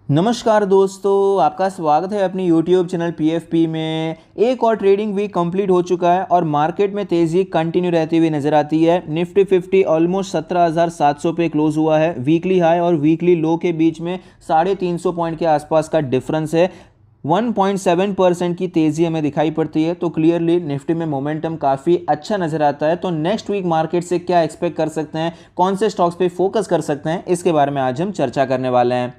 नमस्कार दोस्तों, आपका स्वागत है अपनी YouTube चैनल PFP में। एक और ट्रेडिंग वीक कंप्लीट हो चुका है और मार्केट में तेज़ी कंटिन्यू रहती हुई नज़र आती है। निफ्टी 50 ऑलमोस्ट 17,700 पे क्लोज हुआ है। वीकली हाई और वीकली लो के बीच में 350 पॉइंट के आसपास का डिफरेंस है। 1.7% की तेज़ी हमें दिखाई पड़ती है, तो क्लियरली निफ्टी में मोमेंटम काफ़ी अच्छा नज़र आता है। तो नेक्स्ट वीक मार्केट से क्या एक्सपेक्ट कर सकते हैं, कौन से स्टॉक्स पे फोकस कर सकते हैं, इसके बारे में आज हम चर्चा करने वाले हैं।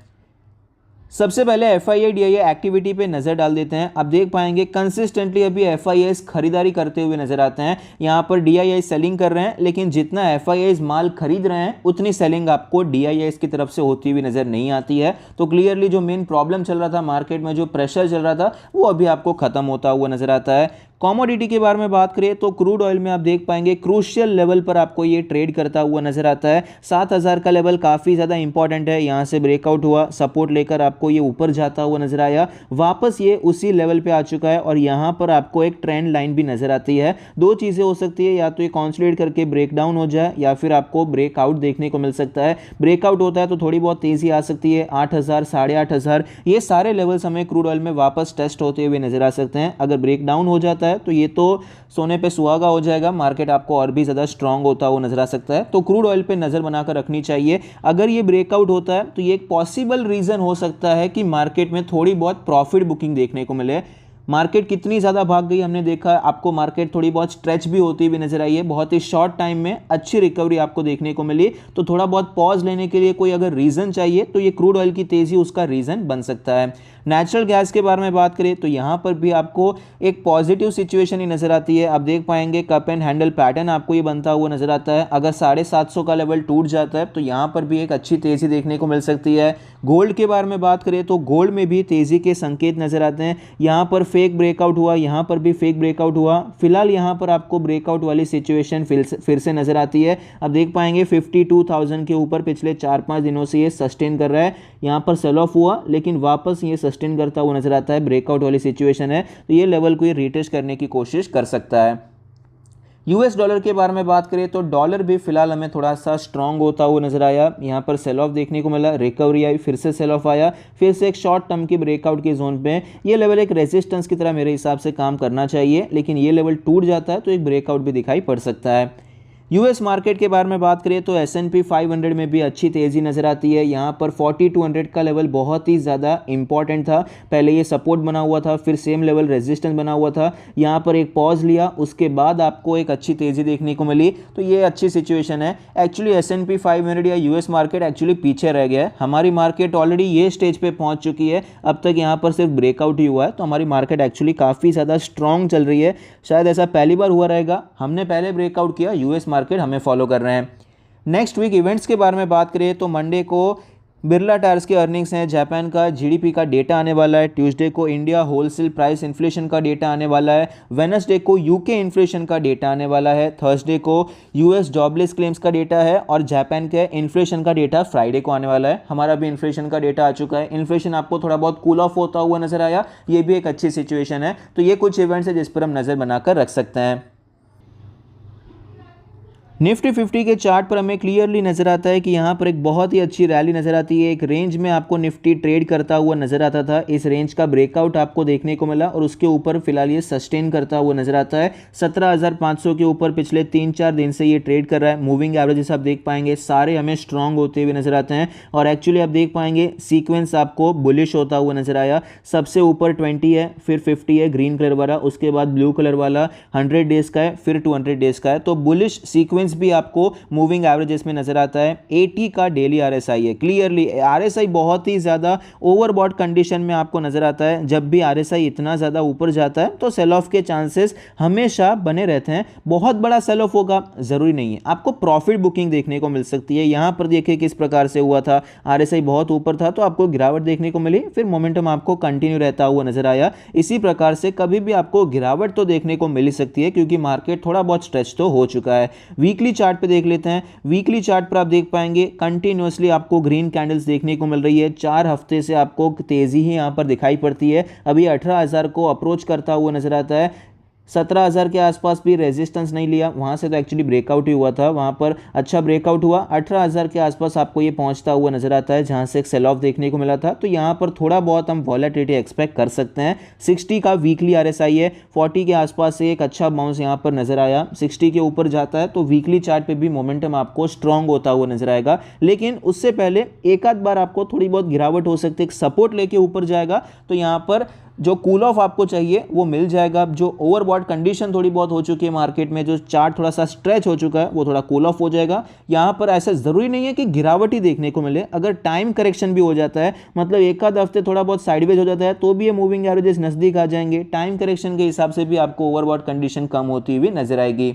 सबसे पहले FII DII एक्टिविटी पे नज़र डाल देते हैं। आप देख पाएंगे कंसिस्टेंटली अभी FIIs खरीदारी करते हुए नज़र आते हैं। यहाँ पर DII सेलिंग कर रहे हैं, लेकिन जितना FIIs माल खरीद रहे हैं उतनी सेलिंग आपको DIIs की तरफ से होती हुई नज़र नहीं आती है। तो क्लियरली जो मेन प्रॉब्लम चल रहा था मार्केट में, जो प्रेशर चल रहा था, वो अभी आपको खत्म होता हुआ नज़र आता है। कमोडिटी के बारे में बात करें तो क्रूड ऑयल में आप देख पाएंगे क्रूशियल लेवल पर आपको ये ट्रेड करता हुआ नजर आता है। 7,000 का लेवल काफ़ी ज़्यादा इंपॉर्टेंट है। यहाँ से ब्रेकआउट हुआ, सपोर्ट लेकर आपको ये ऊपर जाता हुआ नजर आया, वापस ये उसी लेवल पे आ चुका है और यहाँ पर आपको एक ट्रेंड लाइन भी नजर आती है। दो चीज़ें हो सकती है, या तो ये कॉन्सोलिडेट करके ब्रेकडाउन हो जाए या फिर आपको ब्रेकआउट देखने को मिल सकता है। ब्रेकआउट होता है तो थोड़ी बहुत तेज़ी आ सकती है। 8,000, 8,500 ये सारे लेवल्स हमें क्रूड ऑयल में वापस टेस्ट होते हुए नजर आ सकते हैं। अगर ब्रेकडाउन हो जाता है तो ये तो सोने पे सुहागा हो जाएगा, मार्केट आपको और भी ज़्यादा स्ट्रांग होता हुआ नजर आ सकता है। तो क्रूड ऑयल पे नज़र बनाकर रखनी चाहिए। अगर ये ब्रेकआउट होता है तो ये एक पॉसिबल रीज़न हो सकता है कि मार्केट में थोड़ी बहुत प्रॉफिट बुकिंग देखने को मिले। मार्केट कितनी ज़्यादा भाग गई हमने देखा, आपको मार्केट थोड़ी बहुत स्ट्रेच भी होती हुई नजर आई है। बहुत ही शॉर्ट टाइम में अच्छी रिकवरी आपको देखने को मिली। तो थोड़ा बहुत पॉज लेने के लिए कोई अगर रीज़न चाहिए तो ये क्रूड ऑयल की तेज़ी उसका रीज़न बन सकता है। नेचुरल गैस के बारे में बात करें तो यहाँ पर भी आपको एक पॉजिटिव सिचुएशन ही नज़र आती है। आप देख पाएंगे कप एंड हैंडल पैटर्न आपको ये बनता हुआ नज़र आता है। अगर 750 का लेवल टूट जाता है तो यहाँ पर भी एक अच्छी तेज़ी देखने को मिल सकती है। गोल्ड के बारे में बात करें तो गोल्ड में भी तेज़ी के संकेत नज़र आते हैं। यहाँ पर फेक ब्रेकआउट हुआ, यहाँ पर भी फेक ब्रेकआउट हुआ। फिलहाल यहाँ पर आपको ब्रेकआउट वाली सिचुएशन फिर से नज़र आती है। आप देख पाएंगे 52,000 के ऊपर पिछले 4-5 दिनों से ये सस्टेन कर रहा है। यहाँ पर सेल ऑफ हुआ लेकिन वापस ये सस्टेन करता हुआ नजर आता है। ब्रेकआउट वाली सिचुएशन है तो ये लेवल को ये रीटेस्ट करने की कोशिश कर सकता है। US डॉलर के बारे में बात करें तो डॉलर भी फिलहाल हमें थोड़ा सा स्ट्रांग होता हुआ नजर आया। यहाँ पर सेल ऑफ देखने को मिला, रिकवरी आई, फिर से सेल ऑफ आया, फिर से एक शॉर्ट टर्म की ब्रेकआउट के जोन पे ये लेवल एक रेजिस्टेंस की तरह मेरे हिसाब से काम करना चाहिए, लेकिन ये लेवल टूट जाता है तो एक ब्रेकआउट भी दिखाई पड़ सकता है। US मार्केट के बारे में बात करें तो S&P 500 में भी अच्छी तेज़ी नज़र आती है। यहाँ पर 4200 का लेवल बहुत ही ज़्यादा इंपॉर्टेंट था। पहले ये सपोर्ट बना हुआ था, फिर सेम लेवल रेजिस्टेंस बना हुआ था। यहाँ पर एक पॉज लिया, उसके बाद आपको एक अच्छी तेज़ी देखने को मिली, तो ये अच्छी सिचुएशन है। एक्चुअली S&P 500 या US मार्केट एक्चुअली पीछे रह गया है। हमारी मार्केट ऑलरेडी ये स्टेज पे पहुँच चुकी है। अब तक यहाँ पर सिर्फ ब्रेकआउट ही हुआ है, तो हमारी मार्केट एक्चुअली काफ़ी ज़्यादा स्ट्रॉन्ग चल रही है। शायद ऐसा पहली बार हुआ रहेगा, हमने पहले ब्रेकआउट किया, US मार्केट हमें फॉलो कर रहे हैं। नेक्स्ट वीक इवेंट्स के बारे में बात करें तो मंडे को बिरला टायर्स के अर्निंग्स हैं, जापान का GDP का डेटा आने वाला है। ट्यूसडे को इंडिया होलसेल प्राइस इन्फ्लेशन का डेटा आने वाला है। वेडनेसडे को UK इन्फ्लेशन का डेटा आने वाला है। थर्सडे को US जॉबलेस क्लेम्स का डेटा है और जापान के इन्फ्लेशन का डेटा फ्राइडे को आने वाला है। हमारा भी इन्फ्लेशन का डेटा आ चुका है। इन्फ्लेशन आपको थोड़ा बहुत कूल ऑफ होता हुआ नजर आया, ये भी एक अच्छी सिचुएशन है। तो ये कुछ इवेंट्स है जिस पर हम नज़र बनाकर रख सकते हैं। निफ्टी 50 के चार्ट पर हमें क्लियरली नजर आता है कि यहाँ पर एक बहुत ही अच्छी रैली नजर आती है। एक रेंज में आपको निफ्टी ट्रेड करता हुआ नजर आता था, इस रेंज का ब्रेकआउट आपको देखने को मिला और उसके ऊपर फिलहाल ये सस्टेन करता हुआ नजर आता है। 17,500 के ऊपर पिछले 3-4 दिन से ये ट्रेड कर रहा है। मूविंग एवरेजेस आप देख पाएंगे सारे हमें स्ट्रांग होते हुए नजर आते हैं और एक्चुअली आप देख पाएंगे सीक्वेंस आपको बुलिश होता हुआ नजर आया। सबसे ऊपर 20 है, फिर 50 है ग्रीन कलर वाला, उसके बाद ब्लू कलर वाला 100 डेज का है, फिर 200 डेज का है। तो बुलिश सीक्वेंस भी आपको मूविंग एवरेजेस में नजर आता है। 80 का डेली RSI है। क्लियरली RSI बहुत ही ज्यादा ओवरबॉट कंडीशन में आपको नजर आता है। जब भी RSI इतना ज्यादा ऊपर जाता है तो सेल ऑफ के चांसेस हमेशा बने रहते हैं। बहुत बड़ा सेल ऑफ होगा जरूरी नहीं है, आपको प्रॉफिट बुकिंग देखने को मिल सकती है। यहां पर देखिए किस प्रकार से हुआ था, RSI बहुत ऊपर था तो आपको गिरावट देखने को मिली, फिर मोमेंटम आपको कंटिन्यू रहता हुआ नजर आया। इसी प्रकार से कभी भी आपको गिरावट तो देखने को मिल सकती है क्योंकि मार्केट थोड़ा बहुत स्ट्रेच तो हो चुका है। वीकली चार्ट पे देख लेते हैं। वीकली चार्ट पर आप देख पाएंगे कंटिन्यूअसली आपको ग्रीन कैंडल्स देखने को मिल रही है। 4 हफ्ते से आपको तेजी ही यहां पर दिखाई पड़ती है। अभी 18,000 को अप्रोच करता हुआ नजर आता है। 17,000 के आसपास भी रेजिस्टेंस नहीं लिया, वहाँ से तो एक्चुअली ब्रेकआउट ही हुआ था, वहाँ पर अच्छा ब्रेकआउट हुआ। 18,000 के आसपास आपको ये पहुँचता हुआ नजर आता है, जहाँ से एक सेल ऑफ देखने को मिला था। तो यहाँ पर थोड़ा बहुत हम वॉलेटिलिटी एक्सपेक्ट कर सकते हैं। 60 का वीकली RSI है, 40 के आसपास से एक अच्छा बाउंस यहाँ पर नजर आया, 60 के ऊपर जाता है तो वीकली चार्ट पे भी मोमेंटम आपको स्ट्रांग होता हुआ नजर आएगा। लेकिन उससे पहले एक आध बार आपको थोड़ी बहुत गिरावट हो सकती है, सपोर्ट लेके ऊपर जाएगा तो यहाँ पर जो कूल ऑफ आपको चाहिए वो मिल जाएगा। जो ओवरबॉट कंडीशन थोड़ी बहुत हो चुकी है मार्केट में, जो चार्ट थोड़ा सा स्ट्रेच हो चुका है, वो थोड़ा कूल ऑफ हो जाएगा। यहाँ पर ऐसा जरूरी नहीं है कि गिरावट ही देखने को मिले, अगर टाइम करेक्शन भी हो जाता है, मतलब एक आध हफ्ते थोड़ा बहुत साइडवेज हो जाता है तो भी ये मूविंग एवरेजेस नजदीक आ जाएंगे। टाइम करेक्शन के हिसाब से भी आपको ओवरबॉट कंडीशन कम होती हुई नजर आएगी।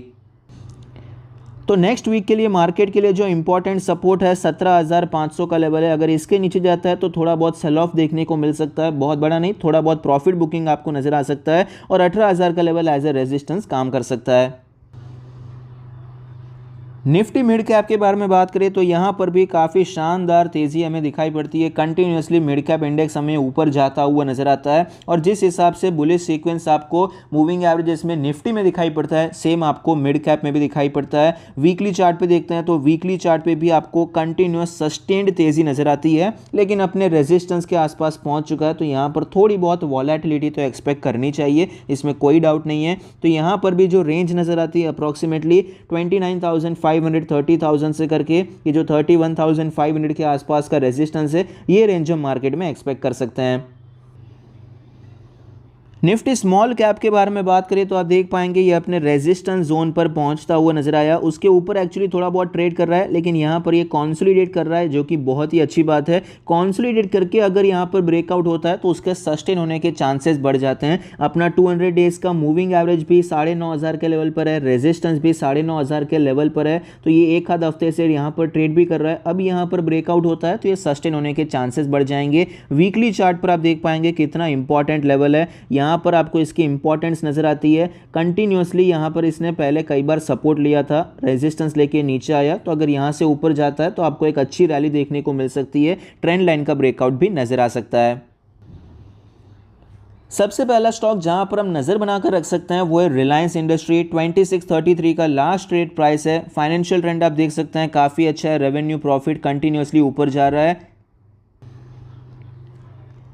तो नेक्स्ट वीक के लिए मार्केट के लिए जो इंपॉर्टेंट सपोर्ट है 17,500 का लेवल है, अगर इसके नीचे जाता है तो थोड़ा बहुत सेल ऑफ देखने को मिल सकता है, बहुत बड़ा नहीं, थोड़ा बहुत प्रॉफिट बुकिंग आपको नजर आ सकता है। और 18,000 का लेवल एज ए रेजिस्टेंस काम कर सकता है। निफ्टी मिड कैप के बारे में बात करें तो यहाँ पर भी काफ़ी शानदार तेज़ी हमें दिखाई पड़ती है। कंटिन्यूसली मिड कैप इंडेक्स हमें ऊपर जाता हुआ नजर आता है, और जिस हिसाब से बुलिश सीक्वेंस आपको मूविंग एवरेजेस में निफ्टी में दिखाई पड़ता है, सेम आपको मिड कैप में भी दिखाई पड़ता है। वीकली चार्ट पे देखते हैं तो वीकली चार्ट पे भी आपको कंटिन्यूस सस्टेन्ड तेज़ी नजर आती है, लेकिन अपने रेजिस्टेंस के आसपास पहुंच चुका है। तो यहाँ पर थोड़ी बहुत वॉलेटिलिटी तो एक्सपेक्ट करनी चाहिए, इसमें कोई डाउट नहीं है। तो यहाँ पर भी जो रेंज नजर आती है अप्रॉक्सीमेटली 29,500 30,000 से करके ये जो 31,500 के आसपास का रेजिस्टेंस है, ये रेंज हम मार्केट में एक्सपेक्ट कर सकते हैं। निफ्टी स्मॉल कैप के बारे में बात करें तो आप देख पाएंगे ये अपने रेजिस्टेंस जोन पर पहुंचता हुआ नजर आया, उसके ऊपर एक्चुअली थोड़ा बहुत ट्रेड कर रहा है, लेकिन यहां पर ये कंसोलिडेट कर रहा है, जो कि बहुत ही अच्छी बात है। कंसोलिडेट करके अगर यहां पर ब्रेकआउट होता है तो उसके सस्टेन होने के चांसेस बढ़ जाते हैं। अपना 200 डेज का मूविंग एवरेज भी 9,500 के लेवल पर है, रेजिस्टेंस भी 9,500 के लेवल पर है, तो ये एक आध हफ्ते से यहाँ पर ट्रेड भी कर रहा है। अब यहाँ पर ब्रेकआउट होता है तो ये सस्टेन होने के चांसेस बढ़ जाएंगे। वीकली चार्ट पर आप देख पाएंगे कितना इंपॉर्टेंट लेवल है, यहाँ पर आपको इसकी इंपॉर्टेंस नजर आती है। कंटिन्यूअसली यहाँ पर इसने पहले कई बार सपोर्ट लिया था, रेजिस्टेंस लेके नीचे आया, तो अगर यहाँ से ऊपर जाता है तो आपको एक अच्छी रैली देखने को मिल सकती है, ट्रेंड लाइन का ब्रेकआउट भी नजर आ सकता है। सबसे पहला स्टॉक जहां पर हम नजर बनाकर रख सकते हैं वो है रिलायंस इंडस्ट्री। 2633 का लास्ट ट्रेड प्राइस है। फाइनेंशियल ट्रेंड आप देख सकते हैं काफी अच्छा है, रेवेन्यू प्रॉफिट कंटिन्यूअसली ऊपर जा रहा है।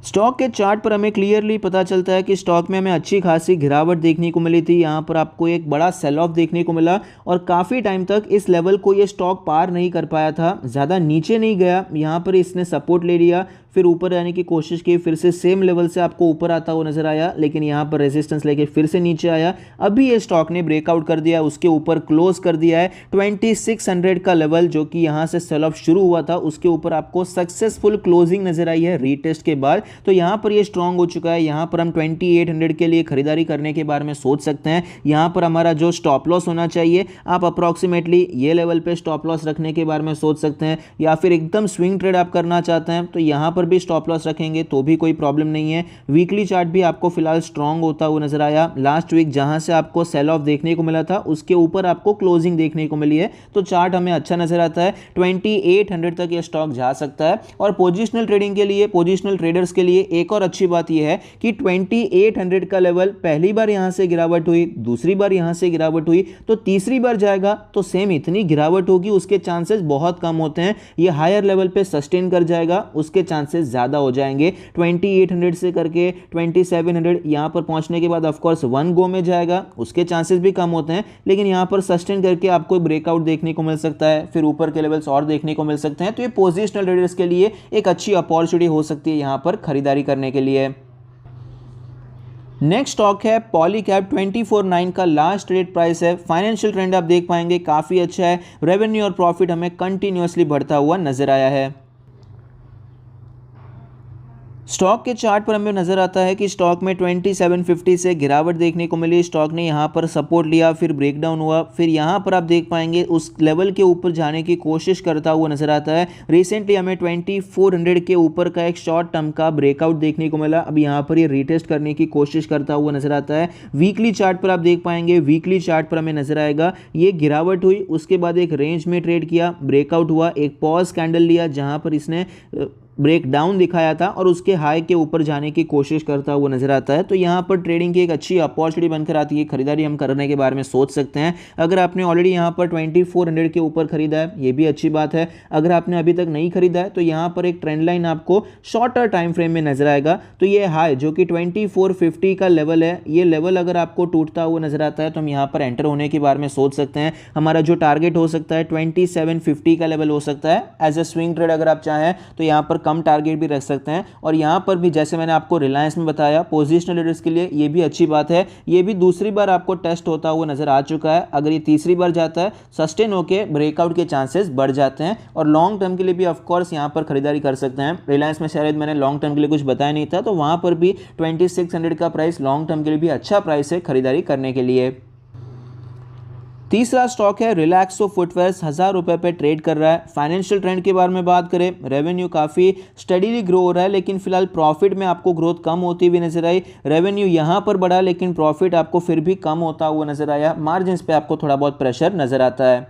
स्टॉक के चार्ट पर हमें क्लियरली पता चलता है कि स्टॉक में हमें अच्छी खासी गिरावट देखने को मिली थी, यहाँ पर आपको एक बड़ा सेल ऑफ देखने को मिला, और काफ़ी टाइम तक इस लेवल को ये स्टॉक पार नहीं कर पाया था, ज़्यादा नीचे नहीं गया, यहाँ पर इसने सपोर्ट ले लिया, फिर ऊपर आने की कोशिश की, फिर से सेम लेवल से आपको ऊपर आता हुआ नजर आया, लेकिन यहाँ पर रेजिस्टेंस लेके फिर से नीचे आया। अभी ये स्टॉक ने ब्रेकआउट कर दिया, उसके ऊपर क्लोज कर दिया है 2600 का लेवल, जो कि यहाँ से सेल ऑफ शुरू हुआ था, उसके ऊपर आपको सक्सेसफुल क्लोजिंग नजर आई है रीटेस्ट के बाद। तो यहाँ पर ये स्ट्रांग हो चुका है, यहाँ पर हम 2800 के लिए खरीदारी करने के बारे में सोच सकते हैं। यहाँ पर हमारा जो स्टॉप लॉस होना चाहिए, आप अप्रॉक्सीमेटली ये लेवल पे स्टॉप लॉस रखने के बारे में सोच सकते हैं, या फिर एकदम स्विंग ट्रेड आप करना चाहते हैं तो यहाँ पर भी स्टॉप लॉस रखेंगे तो भी कोई प्रॉब्लम नहीं है। वीकली चार्ट भी आपको फिलहाल स्ट्रांग होता हुआ नजर आया। लास्ट वीक जहां से आपको सेल ऑफ देखने को मिला था उसके ऊपर आपको क्लोजिंग देखने को मिली है, तो चार्ट हमें अच्छा नजर आता है। 2800 तक ये स्टॉक जा सकता है। और पोजिशनल ट्रेडिंग के लिए, पोजिशनल ट्रेडर्स के लिए एक और अच्छी बात यह है कि 2800 का लेवल पहली बार यहां से गिरावट हुई, दूसरी बार यहां से गिरावट हुई, तो तीसरी बार जाएगा तो सेम इतनी गिरावट होगी, उसके चांसेस बहुत कम होते हैं। ये हायर लेवल पे सस्टेन कर जाएगा, उसके चांसेस ज्यादा हो जाएंगे। 2800 से करके 2700 यहां पर पहुंचने के बाद ऑफ कोर्स वन गो में जाएगा, उसके चांसेस भी कम होते हैं, लेकिन यहां पर सस्टेन करके आपको ब्रेकआउट देखने को मिल सकता है, फिर ऊपर के लेवल्स और देखने को मिल सकते हैं। तो ये पोजिशनल ट्रेडर्स के लिए एक अच्छी अपॉर्चुनिटी हो सकती है यहां पर खरीदारी करने के लिए। नेक्स्ट स्टॉक है पॉलीकैब। 24,900 का लास्ट ट्रेड प्राइस है। फाइनेंशियल ट्रेंड आप देख पाएंगे काफी अच्छा है, रेवेन्यू और प्रॉफिट हमें कंटिन्यूअसली बढ़ता हुआ नजर आया है। स्टॉक के चार्ट पर हमें नजर आता है कि स्टॉक में 2750 से गिरावट देखने को मिली। स्टॉक ने यहां पर सपोर्ट लिया, फिर ब्रेकडाउन हुआ, फिर यहां पर आप देख पाएंगे उस लेवल के ऊपर जाने की कोशिश करता हुआ नजर आता है। रिसेंटली हमें 2400 के ऊपर का एक शॉर्ट टर्म का ब्रेकआउट देखने को मिला। अब यहां पर ये रीटेस्ट करने की कोशिश करता हुआ नजर आता है। वीकली चार्ट पर आप देख पाएंगे, वीकली चार्ट पर हमें नजर आएगा ये गिरावट हुई, उसके बाद एक रेंज में ट्रेड किया, ब्रेकआउट हुआ, एक पॉज कैंडल लिया जहां पर इसने ब्रेक डाउन दिखाया था और उसके हाई के ऊपर जाने की कोशिश करता हुआ नजर आता है। तो यहाँ पर ट्रेडिंग की एक अच्छी अपॉर्चुनिटी बनकर आती है, खरीदारी हम करने के बारे में सोच सकते हैं। अगर आपने ऑलरेडी यहाँ पर 2400 के ऊपर खरीदा है, ये भी अच्छी बात है। अगर आपने अभी तक नहीं खरीदा है तो यहाँ पर एक ट्रेंड लाइन आपको शॉर्टर टाइम फ्रेम में नजर आएगा। तो ये हाई जो कि 2450 का लेवल है, ये लेवल अगर आपको टूटता हुआ नजर आता है तो हम यहाँ पर एंटर होने के बारे में सोच सकते हैं। हमारा जो टारगेट हो सकता है 2750 का लेवल हो सकता है। एज ए स्विंग ट्रेड अगर आप चाहें तो यहाँ पर कम टारगेट भी रख सकते हैं। और यहाँ पर भी जैसे मैंने आपको रिलायंस में बताया, पोजिशनल ट्रेडर्स के लिए ये भी अच्छी बात है। ये भी दूसरी बार आपको टेस्ट होता हुआ नजर आ चुका है। अगर ये तीसरी बार जाता है, सस्टेन होकर ब्रेकआउट के चांसेस बढ़ जाते हैं और लॉन्ग टर्म के लिए भी ऑफकोर्स यहाँ पर खरीदारी कर सकते हैं। रिलायंस में शायद मैंने लॉन्ग टर्म के लिए कुछ बताया नहीं था, तो वहाँ पर भी 2600 का प्राइस लॉन्ग टर्म के लिए भी अच्छा प्राइस है खरीदारी करने के लिए। तीसरा स्टॉक है रिलैक्सो फुटवेयर्स, 1000 रुपये पे ट्रेड कर रहा है। फाइनेंशियल ट्रेंड के बारे में बात करें, रेवेन्यू काफ़ी स्टडीली ग्रो हो रहा है, लेकिन फिलहाल प्रॉफिट में आपको ग्रोथ कम होती हुई नजर आई। रेवेन्यू यहाँ पर बढ़ा लेकिन प्रॉफिट आपको फिर भी कम होता हुआ नजर आया। मार्जिन पे आपको थोड़ा बहुत प्रेशर नजर आता है।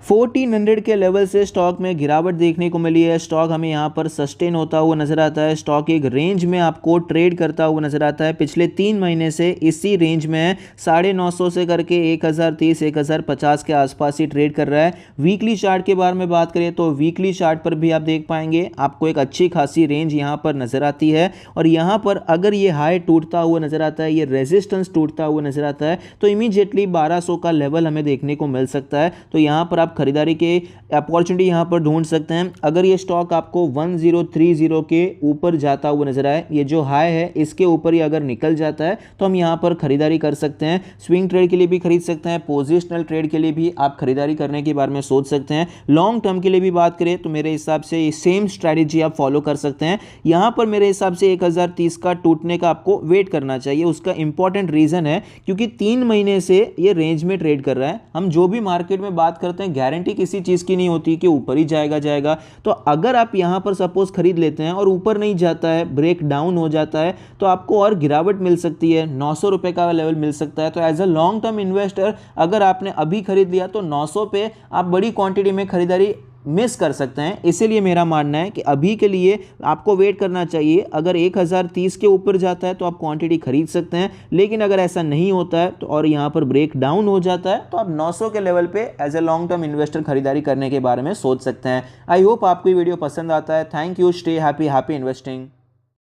1400 के लेवल से स्टॉक में गिरावट देखने को मिली है। स्टॉक हमें यहाँ पर सस्टेन होता हुआ नजर आता है। स्टॉक एक रेंज में आपको ट्रेड करता हुआ नजर आता है। पिछले 3 महीने से इसी रेंज में है, 950 से करके 1030 1050 के आसपास ही ट्रेड कर रहा है। वीकली चार्ट के बारे में बात करें तो वीकली चार्ट पर भी आप देख पाएंगे आपको एक अच्छी खासी रेंज यहाँ पर नजर आती है। और यहाँ पर अगर ये हाई टूटता हुआ नजर आता है, ये रेजिस्टेंस टूटता हुआ नजर आता है, तो इमीडिएटली 1200 का लेवल हमें देखने को मिल सकता है। तो यहाँ पर आप खरीदारी के अपॉर्चुनिटी यहां पर ढूंढ सकते हैं। अगर ये स्टॉक आपको 1030 के ऊपर जाता हुआ नजर आए, ये जो हाई है इसके ऊपर ही अगर निकल जाता है तो हम यहां पर खरीदारी कर सकते हैं। स्विंग ट्रेड के लिए भी खरीद सकते हैं, पोजिशनल ट्रेड के लिए भी आप खरीदारी करने के बारे में सोच सकते हैं। लॉन्ग टर्म के लिए भी बात करें तो मेरे हिसाब से सेम स्ट्रैटेजी आप फॉलो कर सकते हैं। यहां पर मेरे हिसाब से 1030 का टूटने का आपको वेट करना चाहिए। उसका इंपॉर्टेंट रीजन है क्योंकि 3 महीने से ये रेंज में ट्रेड कर रहा है। हम जो भी मार्केट में बात करते हैं गारंटी किसी चीज की नहीं होती कि ऊपर ही जाएगा। तो अगर आप यहां पर सपोज खरीद लेते हैं और ऊपर नहीं जाता है, ब्रेक डाउन हो जाता है, तो आपको और गिरावट मिल सकती है, 900 रुपए का लेवल मिल सकता है। तो as a long term investor अगर आपने अभी खरीद लिया तो 900 पे आप बड़ी क्वांटिटी में खरीदारी मिस कर सकते हैं। इसीलिए मेरा मानना है कि अभी के लिए आपको वेट करना चाहिए। अगर 1030 के ऊपर जाता है तो आप क्वांटिटी खरीद सकते हैं, लेकिन अगर ऐसा नहीं होता है तो और यहाँ पर ब्रेक डाउन हो जाता है तो आप 900 के लेवल पे as a long term investor खरीदारी करने के बारे में सोच सकते हैं। आई होप आपको ये वीडियो पसंद आता है। Thank you, stay happy, happy investing.